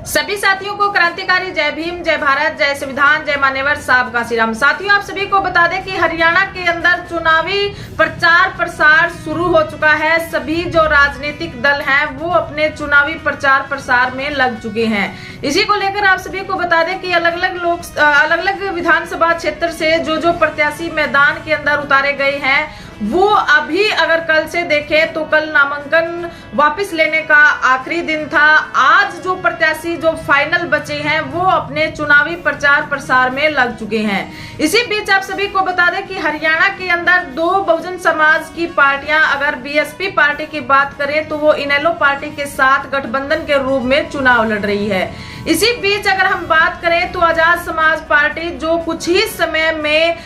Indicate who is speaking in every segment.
Speaker 1: सभी साथियों को क्रांतिकारी जय भीम, जय भारत, जय संविधान, जय मान्यवर, साहब का श्री राम। साथियों, आप सभी को बता दें कि हरियाणा के अंदर चुनावी प्रचार प्रसार शुरू हो चुका है। सभी जो राजनीतिक दल हैं वो अपने चुनावी प्रचार प्रसार में लग चुके हैं। इसी को लेकर आप सभी को बता दें कि अलग अलग विधानसभा क्षेत्र से जो प्रत्याशी मैदान के अंदर उतारे गए हैं वो अभी अगर कल से देखें तो कल नामांकन वापस लेने का आखिरी दिन था। आज जो प्रत्याशी जो फाइनल बचे हैं वो अपने चुनावी प्रचार प्रसार में लग चुके हैं। इसी बीच आप सभी को बता दें कि हरियाणा के अंदर दो बहुजन समाज की पार्टियां, अगर बीएसपी पार्टी की बात करें तो वो इनेलो पार्टी के साथ गठबंधन के रूप में चुनाव लड़ रही है। इसी बीच अगर हम बात करें तो आजाद समाज पार्टी जो कुछ ही समय में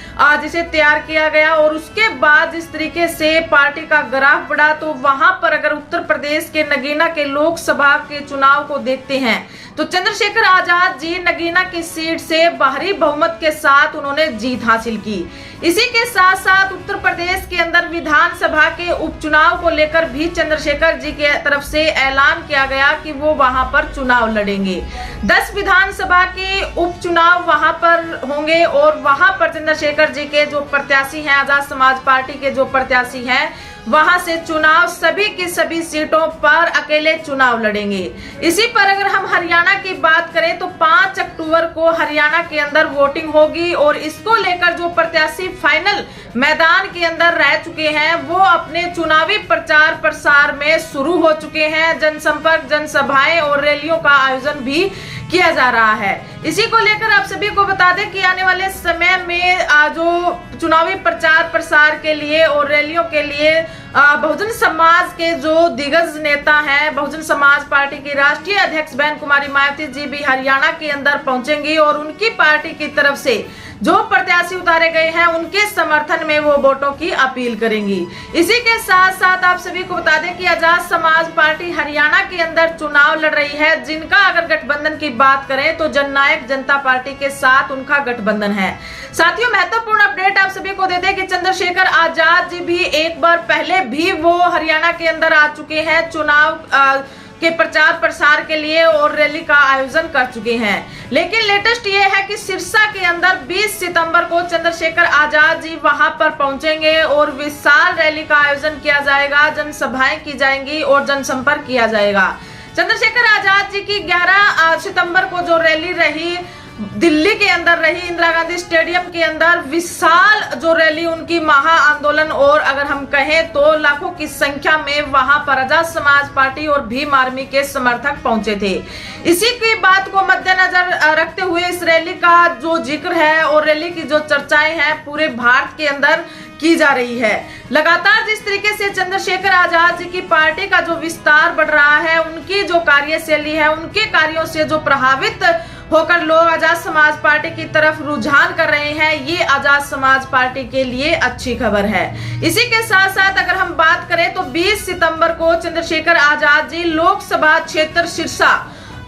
Speaker 1: जिसे तैयार किया गया और उसके बाद जिस तरीके से पार्टी का ग्राफ बढ़ा, तो वहां पर अगर उत्तर प्रदेश के नगीना के लोकसभा के चुनाव को देखते हैं तो चंद्रशेखर आजाद जी नगीना की सीट से भारी बहुमत के साथ उन्होंने जीत हासिल की। इसी के साथ साथ उत्तर प्रदेश के अंदर विधानसभा के उपचुनाव को लेकर भी चंद्रशेखर जी के तरफ से ऐलान किया गया कि वो वहां पर चुनाव लड़ेंगे। 10 विधानसभा के उपचुनाव वहां पर होंगे और वहां पर चंद्रशेखर जी के जो प्रत्याशी हैं, आजाद समाज पार्टी के जो प्रत्याशी हैं, वहां से चुनाव सभी की सभी सीटों पर अकेले चुनाव लड़ेंगे। इसी पर अगर हम हरियाणा की बात करें तो 5 अक्टूबर को हरियाणा के अंदर वोटिंग होगी और इसको लेकर जो प्रत्याशी फाइनल मैदान के अंदर रह चुके हैं वो अपने चुनावी प्रचार प्रसार में शुरू हो चुके हैं। जनसंपर्क, जनसभाएं और रैलियों का आयोजन भी किया जा रहा है। इसी को लेकर आप सभी को बता दें कि आने वाले समय में जो चुनावी प्रचार प्रसार के लिए और रैलियों के लिए बहुजन समाज के जो दिग्गज नेता हैं, बहुजन समाज पार्टी की राष्ट्रीय अध्यक्ष बहन कुमारी मायावती जी भी हरियाणा के अंदर पहुंचेंगी और उनकी पार्टी की तरफ से जो प्रत्याशी उतारे गए हैं उनके समर्थन में वो वोटों की अपील करेंगी। इसी के साथ साथ आप सभी को बता दें कि आजाद समाज पार्टी हरियाणा के अंदर चुनाव लड़ रही है, जिनका अगर गठबंधन की बात करें तो जननायक जनता पार्टी के साथ उनका गठबंधन है। साथियों, महत्वपूर्ण अपडेट आप सभी को दे दें कि चंद्रशेखर आजाद जी भी एक बार पहले भी वो हरियाणा के अंदर आ चुके हैं चुनाव के प्रचार प्रसार के लिए और रैली का आयोजन कर चुके हैं। लेकिन लेटेस्ट ये है कि सिरसा के अंदर 20 सितंबर को चंद्रशेखर आजाद जी वहां पर पहुंचेंगे और विशाल रैली का आयोजन किया जाएगा, जनसभाएं की जाएंगी और जनसंपर्क किया जाएगा। चंद्रशेखर आजाद जी की 11 सितंबर को जो रैली रही दिल्ली के अंदर रही, इंदिरा गांधी स्टेडियम के अंदर विशाल जो रैली उनकी महा आंदोलन और अगर हम कहें तो लाखों की संख्या में वहां पर आजाद समाज पार्टी और भीम आर्मी के समर्थक पहुंचे थे। इसी की बात को मद्देनजर रखते हुए इस रैली का जो जिक्र है और रैली की जो चर्चाएं हैं पूरे भारत के अंदर की जा रही है। लगातार जिस तरीके से चंद्रशेखर आजाद जी की पार्टी का जो विस्तार बढ़ रहा है, उनकी जो कार्यशैली है, उनके कार्यों से जो प्रभावित होकर लोग आजाद समाज पार्टी की तरफ रुझान कर रहे हैं, ये आजाद समाज पार्टी के लिए अच्छी खबर है। इसी के साथ साथ अगर हम बात करें तो 20 सितंबर को चंद्रशेखर आजाद जी लोकसभा क्षेत्र सिरसा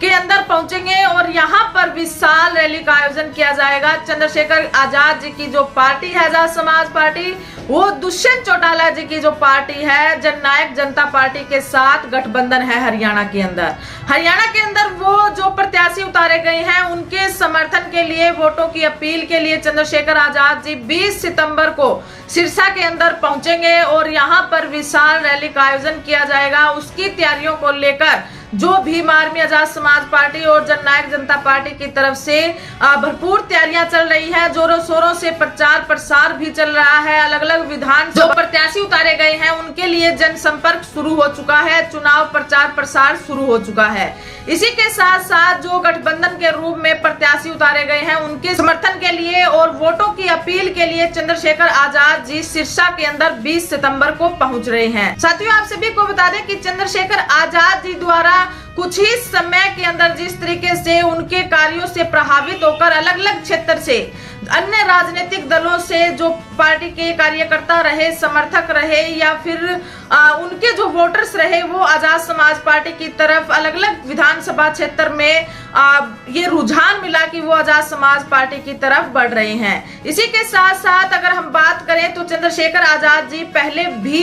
Speaker 1: के अंदर पहुंचेंगे और यहां पर विशाल रैली का आयोजन किया जाएगा। चंद्रशेखर आजाद जी की जो पार्टी है आजाद समाज पार्टी, वो दुष्यंत चौटाला जी की जो पार्टी है जननायक जनता पार्टी के साथ गठबंधन है हरियाणा के अंदर। हरियाणा के अंदर वो जो प्रत्याशी उतारे गए हैं उनके समर्थन के लिए, वोटों की अपील के लिए चंद्रशेखर आजाद जी 20 सितंबर को सिरसा के अंदर पहुंचेंगे और यहाँ पर विशाल रैली का आयोजन किया जाएगा। उसकी तैयारियों को लेकर जो भीम आर्मी, आजाद समाज पार्टी और जननायक जनता पार्टी की तरफ से भरपूर तैयारियां चल रही है। जोरों शोरों से प्रचार प्रसार भी चल रहा है। अलग अलग विधान जो प्रत्याशी उतारे गए हैं उनके लिए जनसंपर्क शुरू हो चुका है, चुनाव प्रचार प्रसार शुरू हो चुका है। इसी के साथ साथ जो गठबंधन के रूप में प्रत्याशी उतारे गए हैं उनके समर्थन के लिए और वोटों की अपील के लिए चंद्रशेखर आजाद जी सिरसा के अंदर 20 सितंबर को पहुंच रहे हैं। साथियों, आप सभी को बता दें कि चंद्रशेखर आजाद जी द्वारा कुछ ही समय के अंदर जिस तरीके से उनके कार्यों से प्रभावित होकर अलग अलग क्षेत्र से अन्य राजनीतिक दलों से जो पार्टी के कार्यकर्ता रहे, समर्थक रहे या फिर उनके जो वोटर्स रहे वो आजाद समाज पार्टी की तरफ अलग अलग विधानसभा क्षेत्र में ये रुझान मिला कि वो आजाद समाज पार्टी की तरफ बढ़ रहे हैं। इसी के साथ साथ अगर हम बात करें तो चंद्रशेखर आजाद जी पहले भी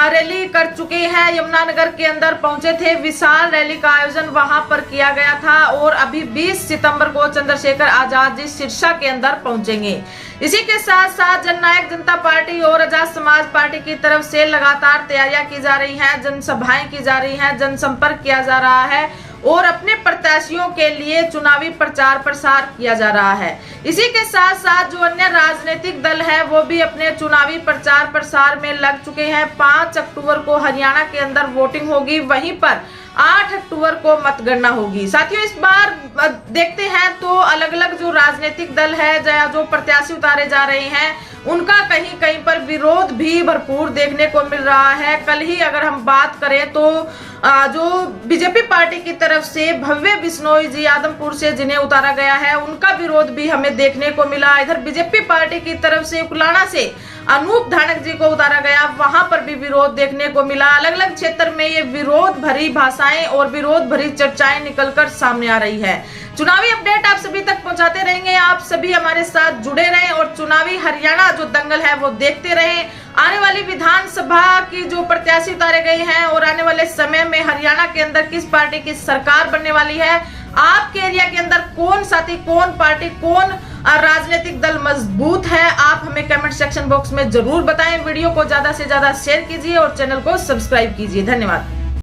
Speaker 1: रैली कर चुके हैं, यमुनानगर के अंदर पहुंचे थे, विशाल रैली का का आयोजन वहां पर किया गया था और अभी 20 सितंबर को चंद्रशेखर आजाद जी सिरसा के अंदर पहुंचेंगे। इसी के साथ साथ जननायक जनता पार्टी और आजाद समाज पार्टी की तरफ से लगातार तैयारियां की जा रही हैं, जनसभाएं की जा रही हैं, जनसंपर्क किया जा रहा है और अपने प्रत्याशियों के लिए चुनावी प्रचार प्रसार किया जा रहा है। इसी के साथ साथ जो अन्य राजनीतिक दल है वो भी अपने चुनावी प्रचार प्रसार में लग चुके हैं। 5 अक्टूबर को हरियाणा के अंदर वोटिंग होगी, वहीं पर 8 अक्टूबर को मतगणना होगी। साथियों, इस बार देखते हैं तो अलग अलग जो राजनीतिक दल है या जो प्रत्याशी उतारे जा रहे हैं उनका कहीं कहीं पर विरोध भी भरपूर देखने को मिल रहा है। कल ही अगर हम बात करें तो जो बीजेपी पार्टी की तरफ से भव्य बिश्नोई जी आदमपुर से जिन्हें उतारा गया है उनका विरोध भी हमें देखने को मिला। इधर बीजेपी पार्टी की तरफ से उकलाना से अनूप धानक जी को उतारा गया, वहां पर भी विरोध देखने को मिला। अलग अलग क्षेत्र में ये विरोध भरी भाषाएं और विरोध भरी चर्चाएं निकलकर सामने आ रही है। चुनावी अपडेट आप सभी तक पहुंचाते रहेंगे, आप सभी हमारे साथ जुड़े रहें और चुनावी हरियाणा जो दंगल है वो देखते रहें। आने वाली विधानसभा की जो प्रत्याशी उतारे गए हैं और आने वाले समय में हरियाणा के अंदर किस पार्टी की सरकार बनने वाली है, आपके एरिया के अंदर कौन साथी, कौन पार्टी, कौन राजनीतिक दल मजबूत है, आप हमें कमेंट सेक्शन बॉक्स में जरूर बताएं। वीडियो को ज्यादा से ज्यादा शेयर कीजिए और चैनल को सब्सक्राइब कीजिए। धन्यवाद।